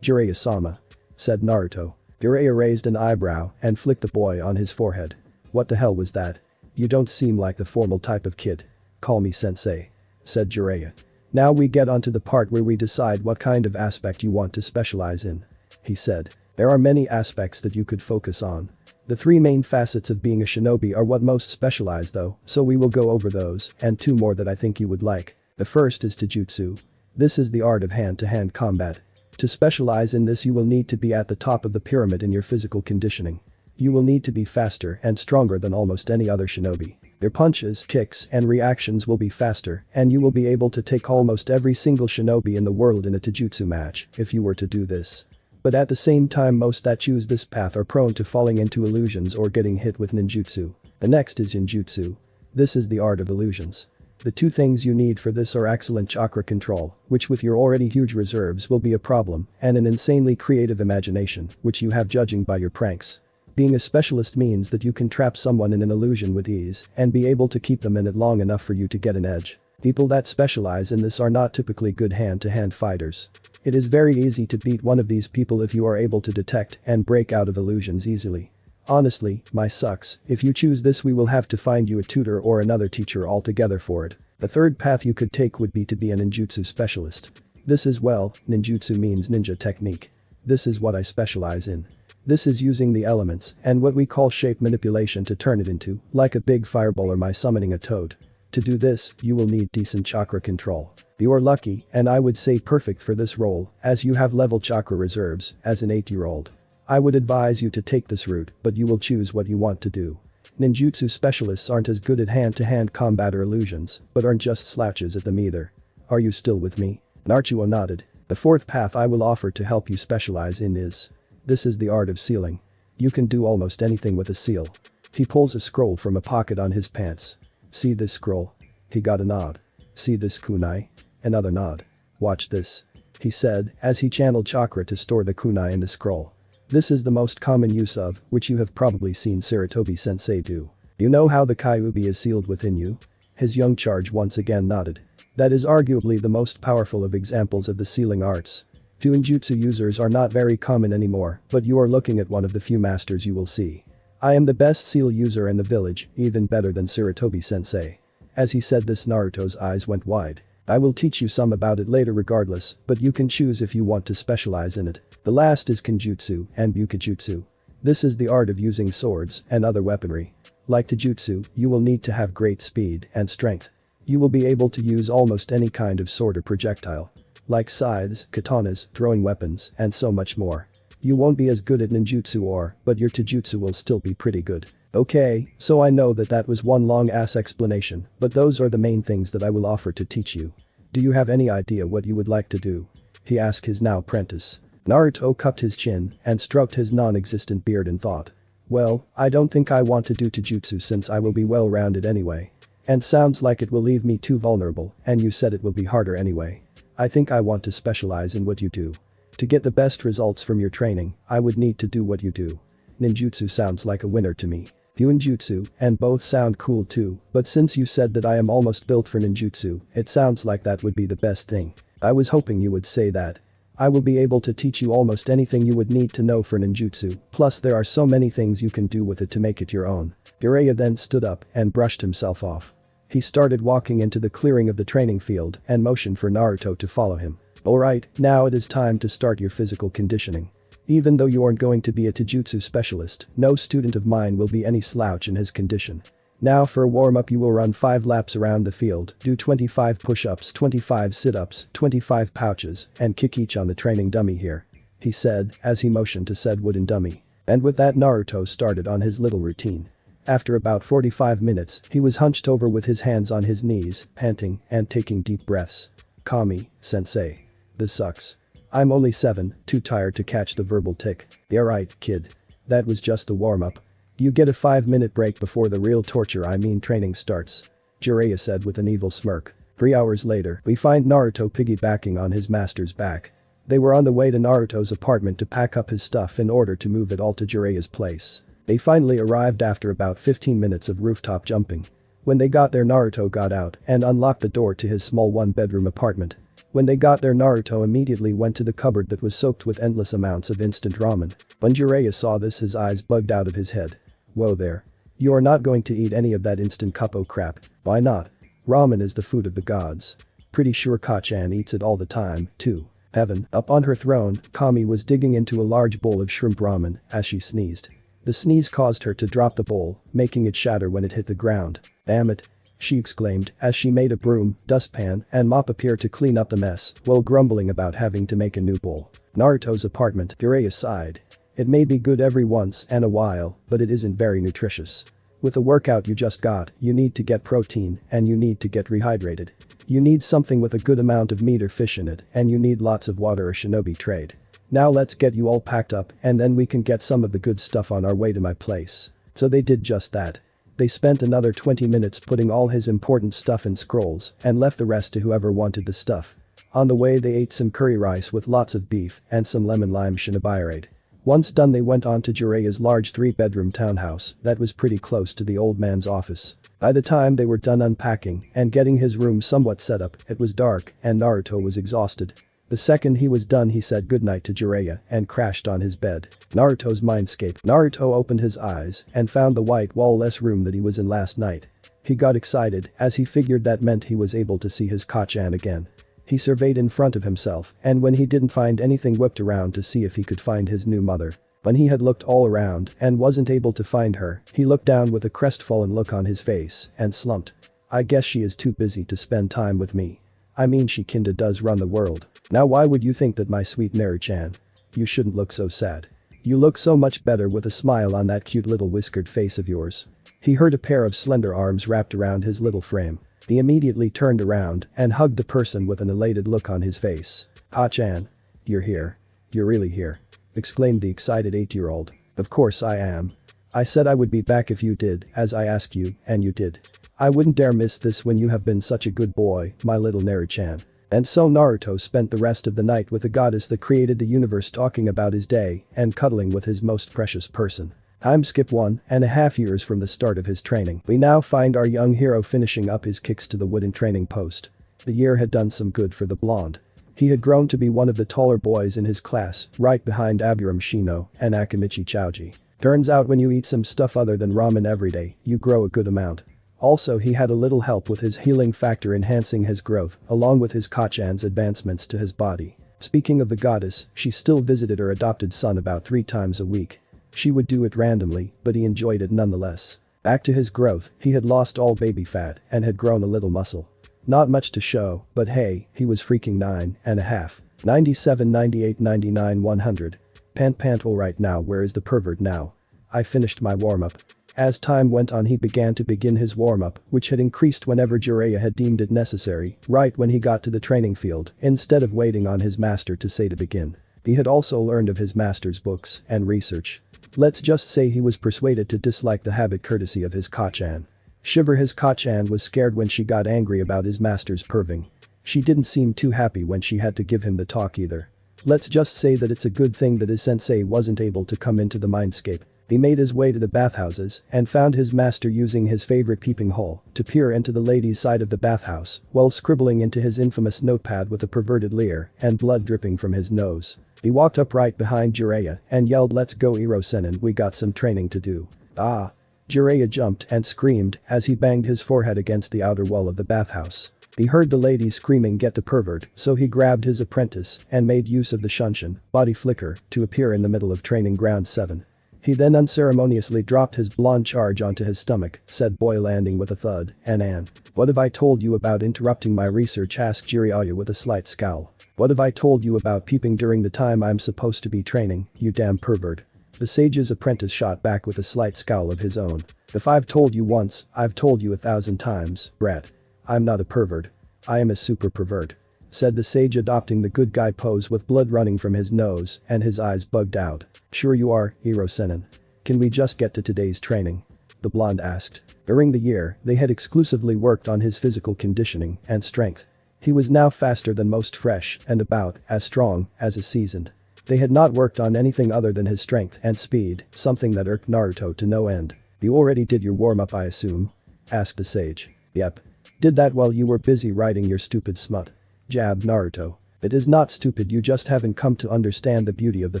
Jiraiya-sama. Said Naruto. Jiraiya raised an eyebrow and flicked the boy on his forehead. What the hell was that? You don't seem like the formal type of kid. Call me sensei," said Jiraiya. "Now we get onto the part where we decide what kind of aspect you want to specialize in," he said. "There are many aspects that you could focus on. The three main facets of being a shinobi are what most specialize though, so we will go over those and two more that I think you would like. The first is Taijutsu. This is the art of hand-to-hand combat. To specialize in this you will need to be at the top of the pyramid in your physical conditioning. You will need to be faster and stronger than almost any other shinobi. Your punches, kicks, and reactions will be faster, and you will be able to take almost every single shinobi in the world in a taijutsu match if you were to do this. But at the same time most that choose this path are prone to falling into illusions or getting hit with ninjutsu. The next is Genjutsu. This is the art of illusions. The two things you need for this are excellent chakra control, which with your already huge reserves will be a problem, and an insanely creative imagination, which you have judging by your pranks. Being a specialist means that you can trap someone in an illusion with ease and be able to keep them in it long enough for you to get an edge. People that specialize in this are not typically good hand-to-hand fighters. It is very easy to beat one of these people if you are able to detect and break out of illusions easily. Honestly, my sucks, if you choose this we will have to find you a tutor or another teacher altogether for it. The third path you could take would be to be a ninjutsu specialist. This is ninjutsu means ninja technique. This is what I specialize in. This is using the elements and what we call shape manipulation to turn it into, like a big fireball or my summoning a toad. To do this, you will need decent chakra control. You are lucky, and I would say perfect for this role, as you have level chakra reserves, as an 8-year-old. I would advise you to take this route, but you will choose what you want to do. Ninjutsu specialists aren't as good at hand-to-hand combat or illusions, but aren't just slouches at them either. Are you still with me? Naruto nodded. The fourth path I will offer to help you specialize in is. This is the art of sealing. You can do almost anything with a seal. He pulls a scroll from a pocket on his pants. See this scroll? He got a nod. See this kunai? Another nod. Watch this. He said, as he channeled chakra to store the kunai in the scroll. This is the most common use of, which you have probably seen Sarutobi sensei do. You know how the kyuubi is sealed within you? His young charge once again nodded. That is arguably the most powerful of examples of the sealing arts. Fuinjutsu users are not very common anymore, but you are looking at one of the few masters you will see. I am the best seal user in the village, even better than Sarutobi sensei. As he said this Naruto's eyes went wide. I will teach you some about it later regardless, but you can choose if you want to specialize in it. The last is Kenjutsu and Bukijutsu. This is the art of using swords and other weaponry. Like Taijutsu, you will need to have great speed and strength. You will be able to use almost any kind of sword or projectile. Like scythes, katanas, throwing weapons, and so much more. You won't be as good at ninjutsu but your taijutsu will still be pretty good. Okay, so I know that was one long ass explanation, but those are the main things that I will offer to teach you. Do you have any idea what you would like to do? He asked his now apprentice. Naruto cupped his chin and stroked his non-existent beard and thought. Well, I don't think I want to do taijutsu since I will be well-rounded anyway. And sounds like it will leave me too vulnerable, and you said it will be harder anyway. I think I want to specialize in what you do. To get the best results from your training, I would need to do what you do. Ninjutsu sounds like a winner to me. Fuinjutsu, and both sound cool too, but since you said that I am almost built for ninjutsu, it sounds like that would be the best thing. I was hoping you would say that. I will be able to teach you almost anything you would need to know for ninjutsu, plus there are so many things you can do with it to make it your own. Jiraiya then stood up and brushed himself off. He started walking into the clearing of the training field and motioned for Naruto to follow him. Alright, now it is time to start your physical conditioning. Even though you aren't going to be a taijutsu specialist, no student of mine will be any slouch in his condition. Now for a warm-up you will run 5 laps around the field, do 25 push-ups, 25 sit-ups, 25 pouches, and kick each on the training dummy here. He said, as he motioned to said wooden dummy. And with that Naruto started on his little routine. After about 45 minutes, he was hunched over with his hands on his knees, panting, and taking deep breaths. Kami, sensei. This sucks. I'm only 7, too tired to catch the verbal tick. Yeah right, kid. That was just the warm-up. You get a 5-minute break before the real torture training starts. Jiraiya said with an evil smirk. 3 hours later, we find Naruto piggybacking on his master's back. They were on the way to Naruto's apartment to pack up his stuff in order to move it all to Jiraiya's place. They finally arrived after about 15 minutes of rooftop jumping. When they got there Naruto got out and unlocked the door to his small 1-bedroom apartment. When they got there Naruto immediately went to the cupboard that was soaked with endless amounts of instant ramen. When Jiraiya saw this his eyes bugged out of his head. Whoa there. You are not going to eat any of that instant cup of crap. Why not? Ramen is the food of the gods. Pretty sure Ka-chan eats it all the time, too. Heaven, up on her throne, Kami was digging into a large bowl of shrimp ramen as she sneezed. The sneeze caused her to drop the bowl, making it shatter when it hit the ground. Damn it. She exclaimed as she made a broom, dustpan, and mop appear to clean up the mess while grumbling about having to make a new bowl. Naruto's apartment, Jiraiya sighed. It may be good every once in a while, but it isn't very nutritious. With the workout you just got, you need to get protein and you need to get rehydrated. You need something with a good amount of meat or fish in it and you need lots of water or shinobi trade. Now let's get you all packed up and then we can get some of the good stuff on our way to my place. So they did just that. They spent another 20 minutes putting all his important stuff in scrolls and left the rest to whoever wanted the stuff. On the way they ate some curry rice with lots of beef and some lemon lime shinobi. Once done they went on to Jiraiya's large 3-bedroom townhouse that was pretty close to the old man's office. By the time they were done unpacking and getting his room somewhat set up, it was dark and Naruto was exhausted. The second he was done he said goodnight to Jiraiya and crashed on his bed. Naruto's mindscape. Naruto opened his eyes and found the white wall-less room that he was in last night. He got excited as he figured that meant he was able to see his Ka-chan again. He surveyed in front of himself and when he didn't find anything whipped around to see if he could find his new mother. When he had looked all around and wasn't able to find her, he looked down with a crestfallen look on his face and slumped. I guess she is too busy to spend time with me. I mean she kinda does run the world. Now why would you think that my sweet Naru-chan? You shouldn't look so sad. You look so much better with a smile on that cute little whiskered face of yours. He heard a pair of slender arms wrapped around his little frame. He immediately turned around and hugged the person with an elated look on his face. Ka-chan. You're here. You're really here. Exclaimed the excited 8-year-old. Of course I am. I said I would be back if you did, as I asked you, and you did. I wouldn't dare miss this when you have been such a good boy, my little Naru-chan. And so Naruto spent the rest of the night with the goddess that created the universe talking about his day and cuddling with his most precious person. Time skip 1.5 years from the start of his training. We now find our young hero finishing up his kicks to the wooden training post. The year had done some good for the blonde. He had grown to be one of the taller boys in his class, right behind Aburame Shino and Akimichi Chouji. Turns out when you eat some stuff other than ramen every day, you grow a good amount. Also he had a little help with his healing factor enhancing his growth along with his Ka-chan's advancements to his body. Speaking of the goddess, she still visited her adopted son about 3 times a week. She would do it randomly, but he enjoyed it nonetheless. Back to his growth, he had lost all baby fat and had grown a little muscle. Not much to show, but hey, he was freaking 9.5. 97, 98, 99, 100. Pant alright now where is the pervert now? I finished my warm-up. As time went on he began to begin his warm-up, which had increased whenever Jiraiya had deemed it necessary, right when he got to the training field, instead of waiting on his master to say to begin. He had also learned of his master's books and research. Let's just say he was persuaded to dislike the habit courtesy of his Ka-chan. Shiver his Ka-chan was scared when she got angry about his master's perving. She didn't seem too happy when she had to give him the talk either. Let's just say that it's a good thing that his sensei wasn't able to come into the mindscape. He made his way to the bathhouses and found his master using his favorite peeping hole to peer into the ladies' side of the bathhouse while scribbling into his infamous notepad with a perverted leer and blood dripping from his nose. He walked up right behind Jiraiya and yelled, "Let's go Iro-senin, we got some training to do." Ah! Jiraiya jumped and screamed as he banged his forehead against the outer wall of the bathhouse. He heard the ladies screaming "Get the pervert," so he grabbed his apprentice and made use of the shunshin, body flicker, to appear in the middle of training ground 7. He then unceremoniously dropped his blonde charge onto his stomach, said boy landing with a thud, and "What have I told you about interrupting my research?" asked Jiraiya with a slight scowl. "What have I told you about peeping during the time I'm supposed to be training, you damn pervert?" The sage's apprentice shot back with a slight scowl of his own. "If I've told you once, I've told you 1,000 times, brat. I'm not a pervert. I am a super pervert," said the sage adopting the good guy pose with blood running from his nose and his eyes bugged out. "Sure you are, Iro-senin. Can we just get to today's training?" the blonde asked. During the year, they had exclusively worked on his physical conditioning and strength. He was now faster than most, fresh and about as strong as a seasoned. They had not worked on anything other than his strength and speed, something that irked Naruto to no end. "You already did your warm-up I assume?" asked the sage. "Yep. Did that while you were busy writing your stupid smut," jabbed Naruto. "It is not stupid, you just haven't come to understand the beauty of the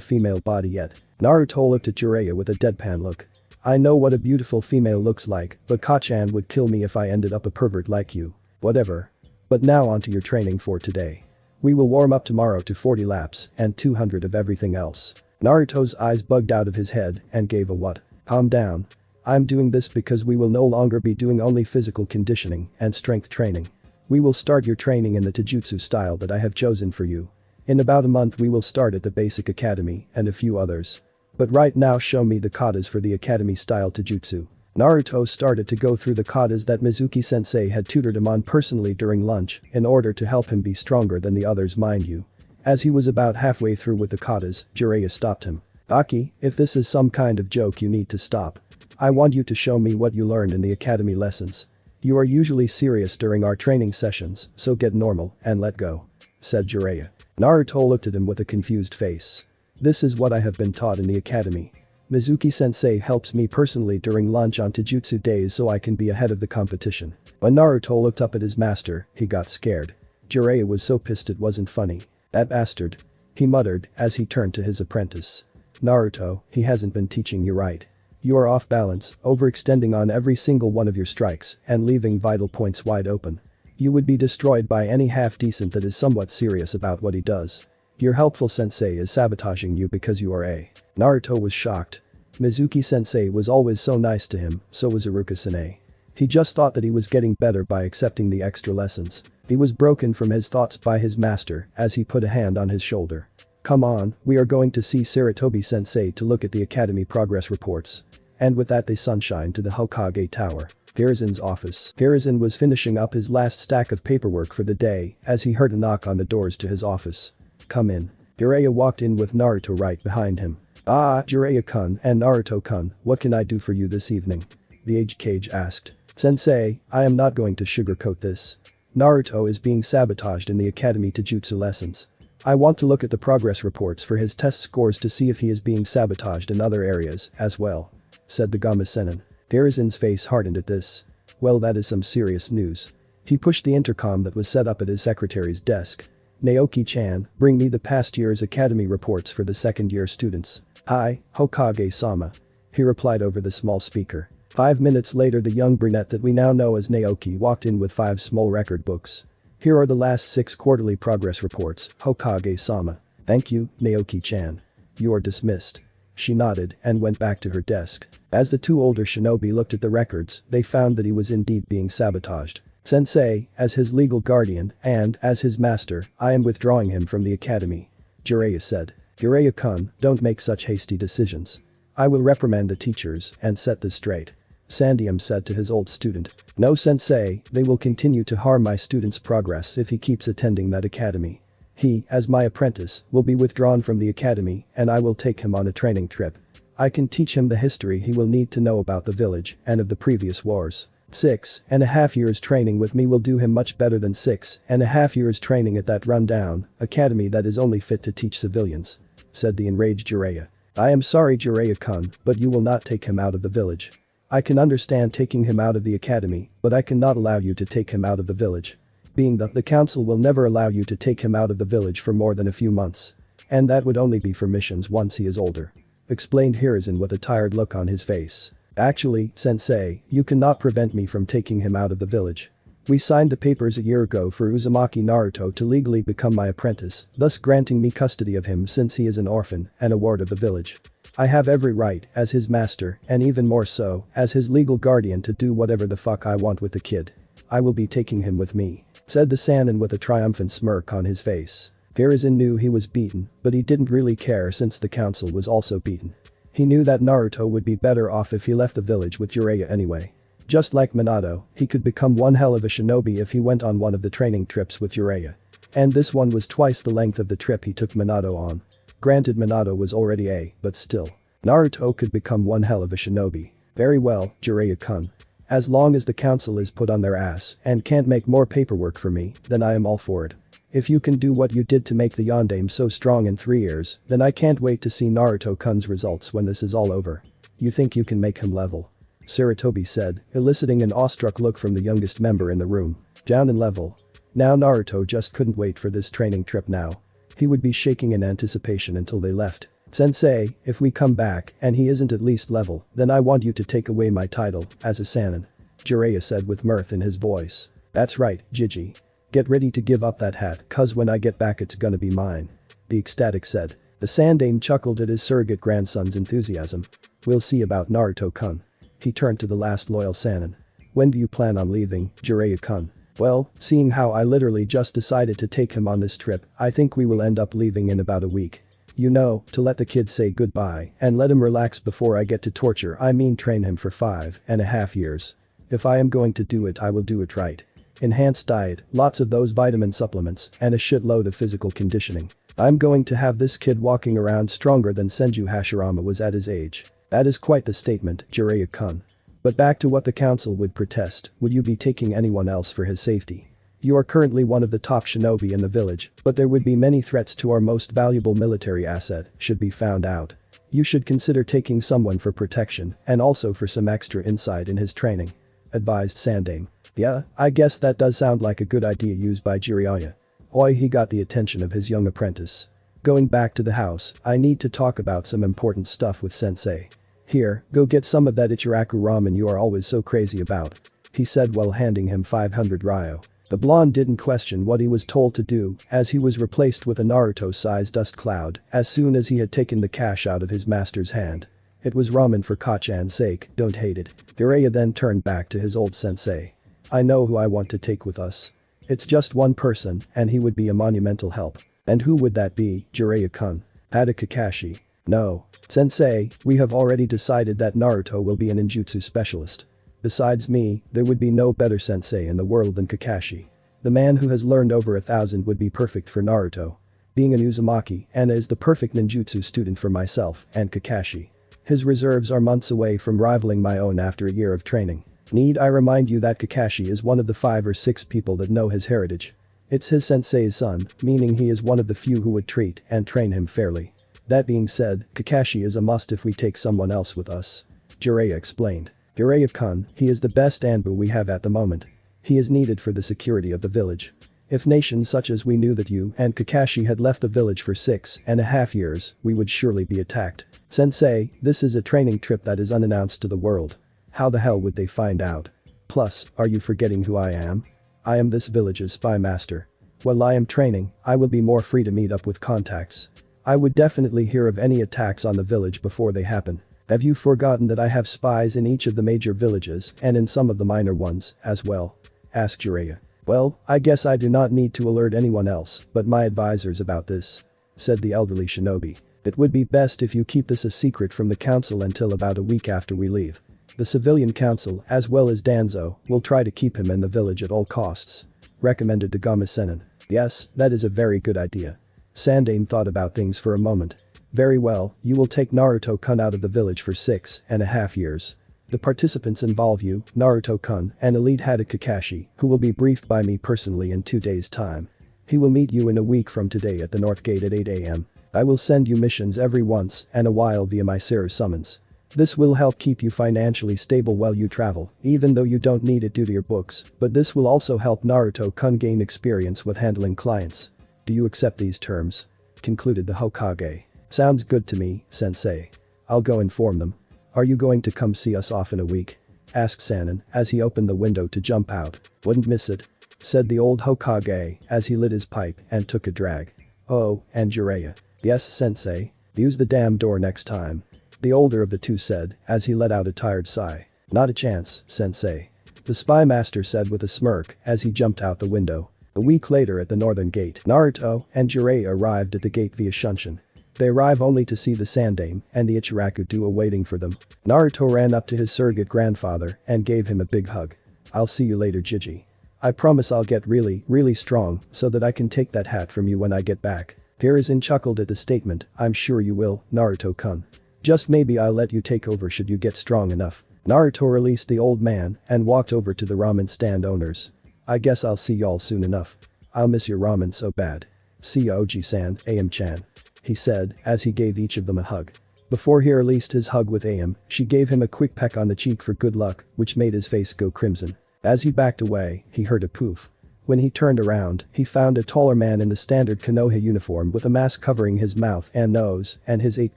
female body yet." Naruto looked at Jiraiya with a deadpan look. I know what a beautiful female looks like, but Kachan would kill me if I ended up a pervert like you. Whatever. But now onto your training for today. We will warm up tomorrow to 40 laps and 200 of everything else. Naruto's eyes bugged out of his head and gave a what? Calm down. I'm doing this because we will no longer be doing only physical conditioning and strength training. We will start your training in the Taijutsu style that I have chosen for you. In about a month we will start at the basic academy and a few others. But right now show me the katas for the academy style Taijutsu. Naruto started to go through the katas that Mizuki-sensei had tutored him on personally during lunch in order to help him be stronger than the others, mind you. As he was about halfway through with the katas, Jiraiya stopped him. Aki, if this is some kind of joke you need to stop. I want you to show me what you learned in the academy lessons. You are usually serious during our training sessions, so get normal and let go," said Jiraiya. Naruto looked at him with a confused face. This is what I have been taught in the academy. Mizuki-sensei helps me personally during lunch on Taijutsu days so I can be ahead of the competition. When Naruto looked up at his master, he got scared. Jiraiya was so pissed it wasn't funny. "That bastard," he muttered as he turned to his apprentice. "Naruto, he hasn't been teaching you right. You are off balance, overextending on every single one of your strikes and leaving vital points wide open. You would be destroyed by any half-decent that is somewhat serious about what he does. Your helpful sensei is sabotaging you because you are a..." Naruto was shocked. Mizuki-sensei was always so nice to him, so was Iruka-sensei. He just thought that he was getting better by accepting the extra lessons. He was broken from his thoughts by his master as he put a hand on his shoulder. "Come on, we are going to see Sarutobi-sensei to look at the academy progress reports." And with that they sunshine to the Hokage Tower. Hirazen's office. Hirazen was finishing up his last stack of paperwork for the day as he heard a knock on the doors to his office. "Come in." Jiraiya walked in with Naruto right behind him. "Ah, Jiraiya-kun and Naruto-kun, what can I do for you this evening?" the Age asked. "Sensei, I am not going to sugarcoat this. Naruto is being sabotaged in the academy Taijutsu lessons. I want to look at the progress reports for his test scores to see if he is being sabotaged in other areas as well," said the Gama-senin. Hirazen's face hardened at this. Well, that is some serious news. He pushed the intercom that was set up at his secretary's desk. "Naoki-chan, bring me the past year's academy reports for the second-year students." "Hi, Hokage-sama," he replied over the small speaker. 5 minutes later the young brunette that we now know as Naoki walked in with 5 small record books. "Here are the last 6 quarterly progress reports, Hokage-sama." "Thank you, Naoki-chan. You are dismissed." She nodded and went back to her desk. As the 2 older shinobi looked at the records, they found that he was indeed being sabotaged. "Sensei, as his legal guardian and as his master, I am withdrawing him from the academy," Jiraiya said. "Jiraiya-kun, don't make such hasty decisions. I will reprimand the teachers and set this straight," Sandium said to his old student. "No, Sensei, they will continue to harm my student's progress if he keeps attending that academy. He, as my apprentice, will be withdrawn from the academy and I will take him on a training trip. I can teach him the history he will need to know about the village and of the previous wars. 6.5 years training with me will do him much better than 6.5 years training at that run-down academy that is only fit to teach civilians," said the enraged Jiraiya. "I am sorry, Jiraiya-kun, but you will not take him out of the village. I can understand taking him out of the academy, but I cannot allow you to take him out of the village. Being that the council will never allow you to take him out of the village for more than a few months. And that would only be for missions once he is older," explained Hirazen with a tired look on his face. "Actually, Sensei, you cannot prevent me from taking him out of the village. We signed the papers a year ago for Uzumaki Naruto to legally become my apprentice, thus granting me custody of him since he is an orphan and a ward of the village. I have every right, as his master, and even more so, as his legal guardian to do whatever the fuck I want with the kid. I will be taking him with me," said the Sannin with a triumphant smirk on his face. Hirazen knew he was beaten, but he didn't really care since the council was also beaten. He knew that Naruto would be better off if he left the village with Jiraiya anyway. Just like Minato, he could become one hell of a shinobi if he went on one of the training trips with Jiraiya. And this one was twice the length of the trip he took Minato on. Granted, Minato was already but still. Naruto could become one hell of a shinobi. "Very well, Jiraiya-kun. As long as the council is put on their ass and can't make more paperwork for me, then I am all for it. If you can do what you did to make the Yondaime so strong in 3 years, then I can't wait to see Naruto-kun's results when this is all over. You think you can make him level?" Sarutobi said, eliciting an awestruck look from the youngest member in the room. "Down in level?" Now Naruto just couldn't wait for this training trip now. He would be shaking in anticipation until they left. Sensei, if we come back and he isn't at least level, then I want you to take away my title as a Sannin. Jiraiya said with mirth in his voice. That's right, Gigi. Get ready to give up that hat cause when I get back it's gonna be mine. The ecstatic said. The Sandaime chuckled at his surrogate grandson's enthusiasm. We'll see about Naruto-kun. He turned to the last loyal Sannin. When do you plan on leaving, Jiraiya-kun? Well, seeing how I literally just decided to take him on this trip, I think we will end up leaving in about a week. You know, to let the kid say goodbye and let him relax before I get to torture I mean train him for 5.5 years. If I am going to do it I will do it right. Enhanced diet, lots of those vitamin supplements, and a shitload of physical conditioning. I'm going to have this kid walking around stronger than Senju Hashirama was at his age. That is quite the statement, Jiraiya-kun. But back to what the council would protest, would you be taking anyone else for his safety? You are currently one of the top shinobi in the village, but there would be many threats to our most valuable military asset, should be found out. You should consider taking someone for protection and also for some extra insight in his training. Advised Sandaime. Yeah, I guess that does sound like a good idea used by Jiraiya. Oi, he got the attention of his young apprentice. Going back to the house, I need to talk about some important stuff with Sensei. Here, go get some of that Ichiraku ramen you are always so crazy about. He said while handing him 500 ryo. The blonde didn't question what he was told to do as he was replaced with a Naruto-sized dust cloud as soon as he had taken the cash out of his master's hand. It was ramen for Kachan's sake, don't hate it. Jiraiya then turned back to his old sensei. I know who I want to take with us. It's just one person and he would be a monumental help. And who would that be, Jiraiya-kun? Ada Kakashi. No. Sensei, we have already decided that Naruto will be an ninjutsu specialist. Besides me, there would be no better sensei in the world than Kakashi. The man who has learned over 1,000 would be perfect for Naruto. Being an Uzumaki, Anna is the perfect ninjutsu student for myself and Kakashi. His reserves are months away from rivaling my own after a year of training. Need I remind you that Kakashi is one of the 5 or 6 people that know his heritage. It's his sensei's son, meaning he is one of the few who would treat and train him fairly. That being said, Kakashi is a must if we take someone else with us. Jiraiya explained. Jiraiya-kun, he is the best Anbu we have at the moment. He is needed for the security of the village. If nations such as we knew that you and Kakashi had left the village for 6.5 years, we would surely be attacked. Sensei, this is a training trip that is unannounced to the world. How the hell would they find out? Plus, are you forgetting who I am? I am this village's spy master. While I am training, I will be more free to meet up with contacts. I would definitely hear of any attacks on the village before they happen. Have you forgotten that I have spies in each of the major villages and in some of the minor ones as well? Asked Jiraiya. Well, I guess I do not need to alert anyone else but my advisors about this. Said the elderly shinobi. It would be best if you keep this a secret from the council until about a week after we leave. The civilian council as well as Danzo will try to keep him in the village at all costs. Recommended Dagama Sennin. Yes, that is a very good idea. Sandaime thought about things for a moment. Very well, you will take Naruto-kun out of the village for 6.5 years. The participants involve you, Naruto-kun, and Elite Hada Kakashi, who will be briefed by me personally in 2 days' time. He will meet you in a week from today at the North Gate at 8 AM. I will send you missions every once and a while via my Seru summons. This will help keep you financially stable while you travel, even though you don't need it due to your books, but this will also help Naruto-kun gain experience with handling clients. Do you accept these terms? Concluded the Hokage. Sounds good to me, sensei. I'll go inform them. Are you going to come see us off in a week? Asked Sannin as he opened the window to jump out. Wouldn't miss it. Said the old Hokage as he lit his pipe and took a drag. Oh, and Jiraiya. Yes, sensei. Use the damn door next time. The older of the two said as he let out a tired sigh. Not a chance, sensei. The spy master said with a smirk as he jumped out the window. A week later at the northern gate, Naruto and Jiraiya arrived at the gate via Shunshin. They arrive only to see the Sandaime and the Ichiraku duo waiting for them. Naruto ran up to his surrogate grandfather and gave him a big hug. I'll see you later, Gigi. I promise I'll get really strong so that I can take that hat from you when I get back. Hiruzen chuckled at the statement. I'm sure you will, Naruto-kun. Just maybe I'll let you take over should you get strong enough. Naruto released the old man and walked over to the ramen stand owners. I guess I'll see y'all soon enough. I'll miss your ramen so bad. See ya, Oji-san, Aim-chan. He said as he gave each of them a hug. Before he released his hug with Aim, she gave him a quick peck on the cheek for good luck, which made his face go crimson. As he backed away, he heard a poof. When he turned around, he found a taller man in the standard Konoha uniform with a mask covering his mouth and nose and his eight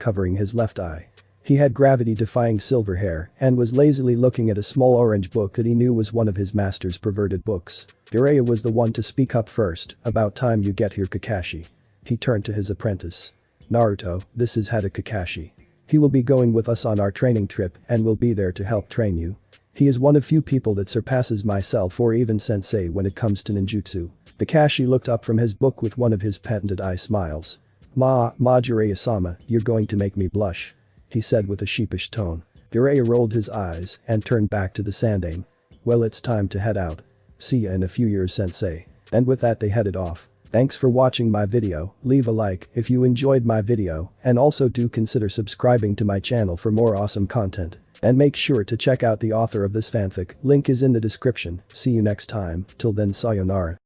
covering his left eye. He had gravity-defying silver hair and was lazily looking at a small orange book that he knew was one of his master's perverted books. Jiraiya was the one to speak up first. "About time you get here, Kakashi." He turned to his apprentice. "Naruto, this is Hada Kakashi. He will be going with us on our training trip and will be there to help train you. He is one of few people that surpasses myself or even sensei when it comes to ninjutsu." Kakashi looked up from his book with one of his patented eye smiles. Ma Jiraiya-sama, you're going to make me blush," he said with a sheepish tone. Jiraiya rolled his eyes and turned back to the sandane. "Well, it's time to head out. See ya in a few years, sensei." And with that they headed off. Thanks for watching my video. Leave a like if you enjoyed my video and also do consider subscribing to my channel for more awesome content. And make sure to check out the author of this fanfic, link is in the description. See you next time, till then sayonara.